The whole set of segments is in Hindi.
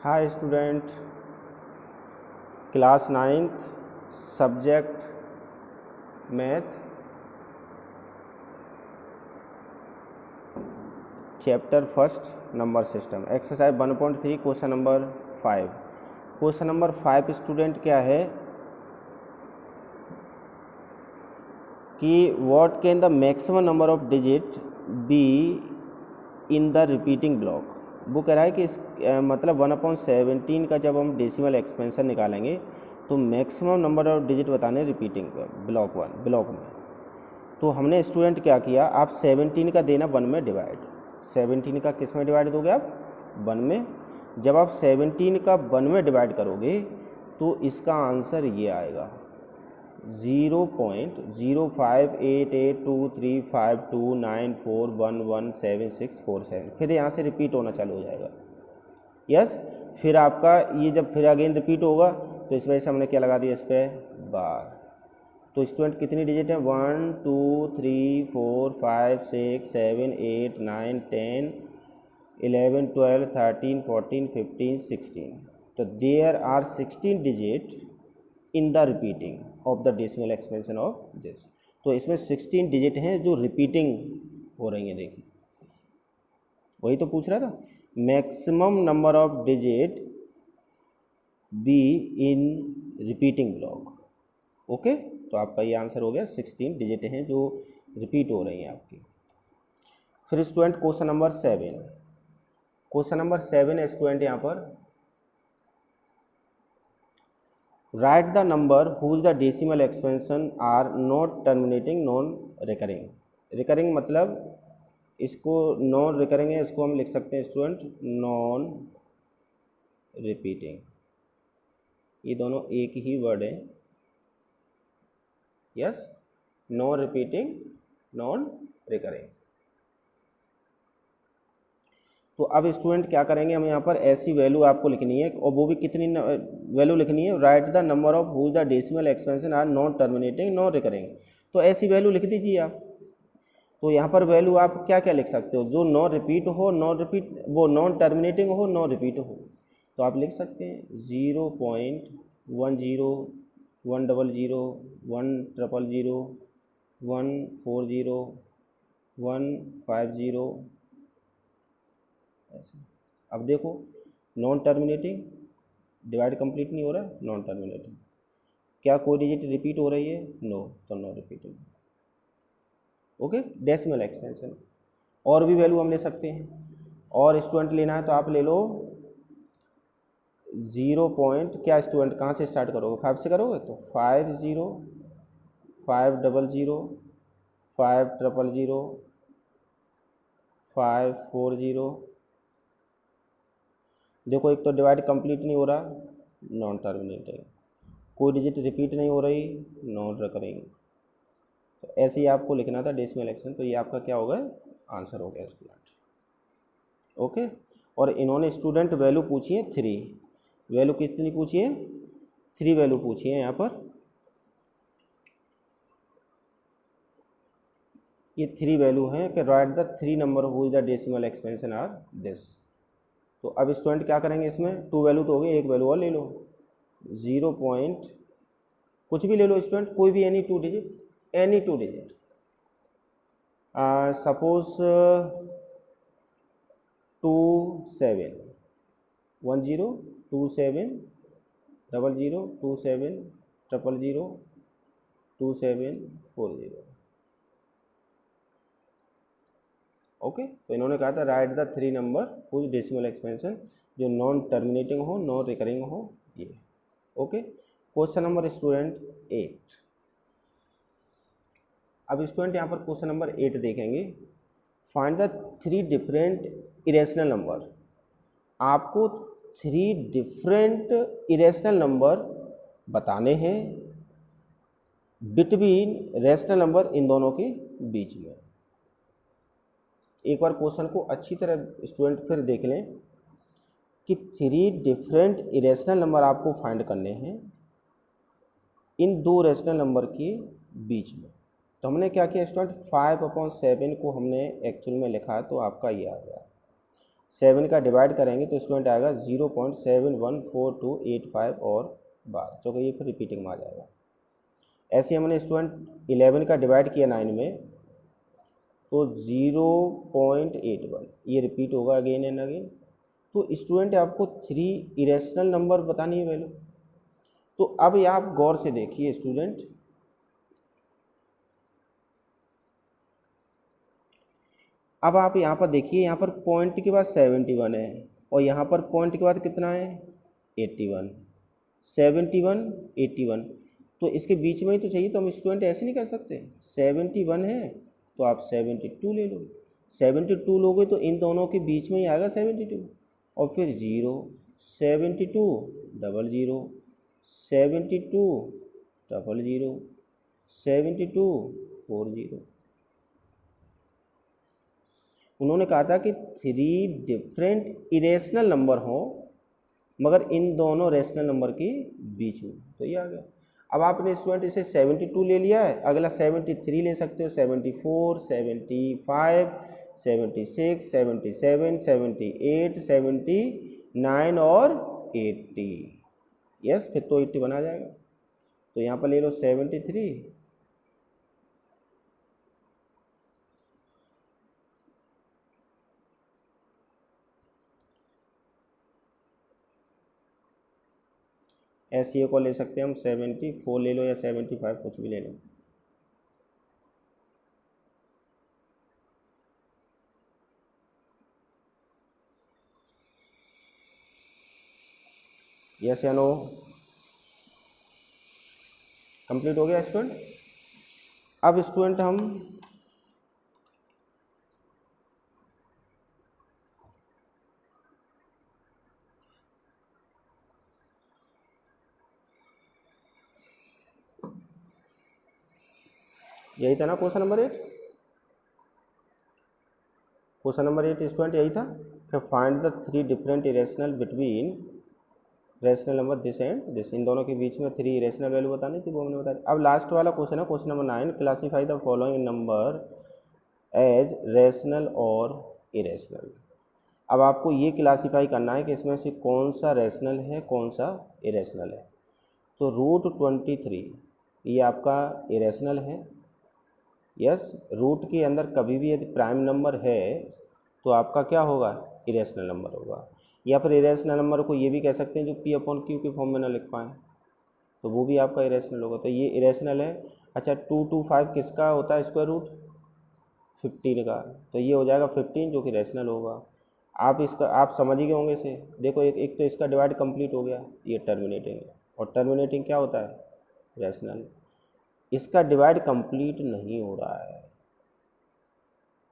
Hi student, class 9th subject math, chapter first number system, exercise 1.3 question number 5। Question number 5 student क्या है कि what can the maximum number of digit be in the repeating block. वो कह रहा है कि इस मतलब 1/17 का जब हम डेसिमल एक्सपेंशन निकालेंगे तो मैक्सिमम नंबर ऑफ डिजिट बताने रिपीटिंग ब्लॉक में। तो हमने स्टूडेंट क्या किया, आप 17 का देना 1 में डिवाइड। 17 का किस में डिवाइड दोगे आप? 1 में। जब आप 17 का 1 में डिवाइड करोगे तो इसका आंसर ये आएगा 0.058823529411767। फिर यहाँ से रिपीट होना चालू हो जाएगा। यस, फिर आपका ये जब फिर अगेन रिपीट होगा तो इस वजह से हमने क्या लगा दिया इस पर बार। तो स्टूडेंट कितनी डिजिट है? 1 2 3 4 5 6 7 8 9 10 11 12 13 14 15 16। तो there are 16 digit in the repeating of the decimal expansion of this. तो इसमें 16 डिजिट हैं जो रिपीटिंग हो रही हैं। देखिए वही तो पूछ रहा था, maximum number of digit be in repeating block. Okay, तो आपका ये आंसर हो गया 16 डिजिट हैं जो रिपीट हो रही हैं आपकी। फिर student question number 7। Question number 7 है स्टूडेंट यहाँ पर, write the number whose the decimal expansion are not terminating non recurring. Recurring मतलब इसको नॉन रिकरिंग है, इसको हम लिख सकते हैं स्टूडेंट नॉन रिपीटिंग। ये दोनों एक ही वर्ड है। Yes, non repeating non recurring. तो अब स्टूडेंट क्या करेंगे, हम यहाँ पर ऐसी वैल्यू आपको लिखनी है और वो भी कितनी वैल्यू लिखनी है, write the number of whose the decimal expansion are non terminating non recurring. तो ऐसी वैल्यू लिख दीजिए आप। तो यहाँ पर वैल्यू आप क्या क्या लिख सकते हो, जो नॉन रिपीट हो, वो नॉन टर्मिनेटिंग हो, नॉन रिपीट हो। तो आप लिख सकते हैं 0.10 100 100 140 150 ऐसे। अब देखो नॉन टर्मिनेटिंग डिवाइड कंप्लीट नहीं हो रहा, नॉन टर्मिनेटिंग क्या कोई डिजिट रिपीट हो रही है? नो, तो no repeating. Okay, decimal expansion. और भी वैल्यू हम ले सकते हैं, और स्टूडेंट लेना है तो आप ले लो 0 पॉइंट क्या स्टूडेंट कहाँ से स्टार्ट करोगे? 5 से करोगे तो 50 500 500 540। देखो एक तो डिवाइड कंप्लीट नहीं हो रहा, नॉन टर्मिनेटिंग, कोई डिजिट रिपीट नहीं हो रही, नॉन रिकरिंग। तो ऐसे ही आपको लिखना था डेसिमल एक्सपेंशन। तो ये आपका क्या होगा, आंसर हो गया स्टूडेंट। ओके, और इन्होंने स्टूडेंट वैल्यू पूछी है 3। वैल्यू कितनी पूछी है? 3 वैल्यू पूछी है यहाँ पर। ये 3 वैल्यू हैं कि write the 3 number whose the decimal expansion are this. तो अब स्टूडेंट क्या करेंगे, इसमें 2 वैल्यू तो हो गई, एक वैल्यू और ले लो 0 पॉइंट कुछ भी ले लो स्टूडेंट, कोई भी any 2 digit, any 2 digit. Suppose 27 10 27 00 27 000 2740। Okay, तो इन्होंने कहा था राइट द 3 नंबर कुछ डेसिमल एक्सपेंशन जो नॉन टर्मिनेटिंग हो, नॉन रिकरिंग हो ये। Okay, question number student 8। अब स्टूडेंट यहाँ पर क्वेश्चन नंबर 8 देखेंगे, find the 3 different irrational number. आपको 3 डिफरेंट इरेशनल नंबर बताने हैं बिटवीन रेशनल नंबर, इन दोनों के बीच में। एक बार क्वेश्चन को अच्छी तरह स्टूडेंट फिर देख लें कि 3 डिफरेंट इरेशनल नंबर आपको फाइंड करने हैं इन 2 रेशनल नंबर के बीच में। तो हमने क्या किया स्टूडेंट, 5/7 को हमने एक्चुअल में लिखा तो आपका ये आ गया 7 का डिवाइड करेंगे तो स्टूडेंट आएगा 0.714285 और बार, जो कि ये फिर रिपीटिंग में आ जाएगा। ऐसे हमने स्टूडेंट 11 का डिवाइड किया 9 में तो 0.81 ये रिपीट होगा अगेन एंड अगेन। तो स्टूडेंट आपको 3 इरेशनल नंबर बतानी है वैल्यू। तो अब ये आप गौर से देखिए स्टूडेंट, अब आप यहाँ पर देखिए, यहाँ पर पॉइंट के बाद 71 है और यहाँ पर पॉइंट के बाद कितना है 81, 71 81, तो इसके बीच में ही तो चाहिए। तो हम स्टूडेंट ऐसे नहीं कर सकते, 71 है तो आप 72 ले लो, 72 लोगे तो इन दोनों के बीच में ही आएगा 72 और फिर 0 72 00 72 00 72 40। उन्होंने कहा था कि 3 डिफरेंट इरेशनल नंबर हो मगर इन दोनों रेशनल नंबर के बीच में, तो ये आ गया। अब आपने स्टूडेंट इसे 72 ले लिया है, अगला 73 ले सकते हो, 74 75 76 77 78 79 और 80। यस, फिर तो 80 बना जाएगा। तो यहाँ पर ले लो 73 ऐसे को ले सकते हैं हम, 74 ले लो या 75 कुछ भी ले लो। यस या नो, कंप्लीट हो गया स्टूडेंट। अब स्टूडेंट हम यही था ना question number 8, question number 8 student यही था कि find the 3 different irrational between rational number this and this, इन दोनों के बीच में 3 इरेशनल वैल्यू बतानी थी, वो हमने बता दी। अब लास्ट वाला क्वेश्चन है question number 9, classify the following number as rational और इरेशनल। अब आपको ये क्लासीफाई करना है कि इसमें से कौन सा रेशनल है कौन सा इरेशनल है। तो √23 ये आपका इरेशनल है। यस, रूट के अंदर कभी भी यदि प्राइम नंबर है तो आपका क्या होगा, इरेशनल नंबर होगा। या फिर इरेशनल नंबर को ये भी कह सकते हैं जो P/Q के फॉर्म में ना लिख पाएँ, तो वो भी आपका इरेशनल होगा। तो ये इरेशनल है। अच्छा, 225 किसका होता है स्क्वायर रूट, 15 का, तो ये हो जाएगा 15 जो कि रेशनल होगा। आप इसका आप समझ ही गए होंगे इसे। देखो एक तो इसका डिवाइड कंप्लीट हो गया, ये टर्मिनेटिंग है, और टर्मिनेटिंग क्या होता है, रेशनल। इसका डिवाइड कंप्लीट नहीं हो रहा है,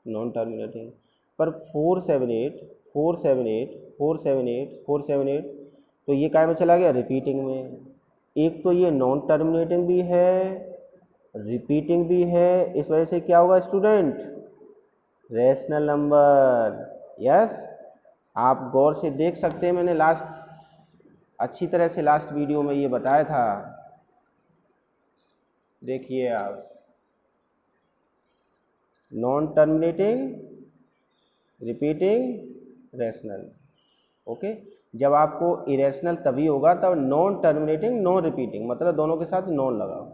नॉन टर्मिनेटिंग। पर 478 478 478 478, तो ये काय में चला गया, रिपीटिंग में। एक तो ये नॉन टर्मिनेटिंग भी है, रिपीटिंग भी है, इस वजह से क्या होगा स्टूडेंट, रेशनल नंबर। यस, आप गौर से देख सकते हैं, मैंने अच्छी तरह से लास्ट वीडियो में ये बताया था, देखिए आप, non terminating, repeating, rational. Okay, जब आपको इरेशनल तभी होगा तब नॉन टर्मिनेटिंग नॉन रिपीटिंग, मतलब दोनों के साथ नॉन लगाओ,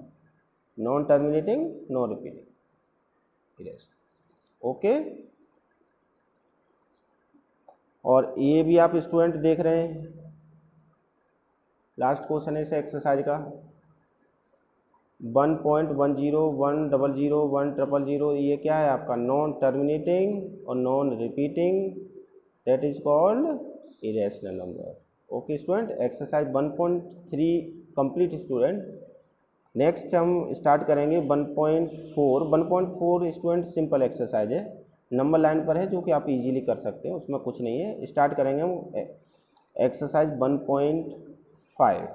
non terminating non repeating irrational. Okay, और ये भी आप स्टूडेंट देख रहे हैं, लास्ट क्वेश्चन है इस एक्सरसाइज का, 1.10 100 100, ये क्या है आपका, नॉन टर्मिनेटिंग और non repeating, that is called irrational number. Okay student, exercise 1.3 complete student. Next हम स्टार्ट करेंगे 1.4। 1.4 स्टूडेंट सिंपल एक्सरसाइज है, नंबर लाइन पर है, जो कि आप इजीली कर सकते हैं, उसमें कुछ नहीं है। स्टार्ट करेंगे हम एक्सरसाइज 1.5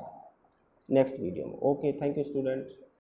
नेक्स्ट वीडियो में। Okay, thank you student.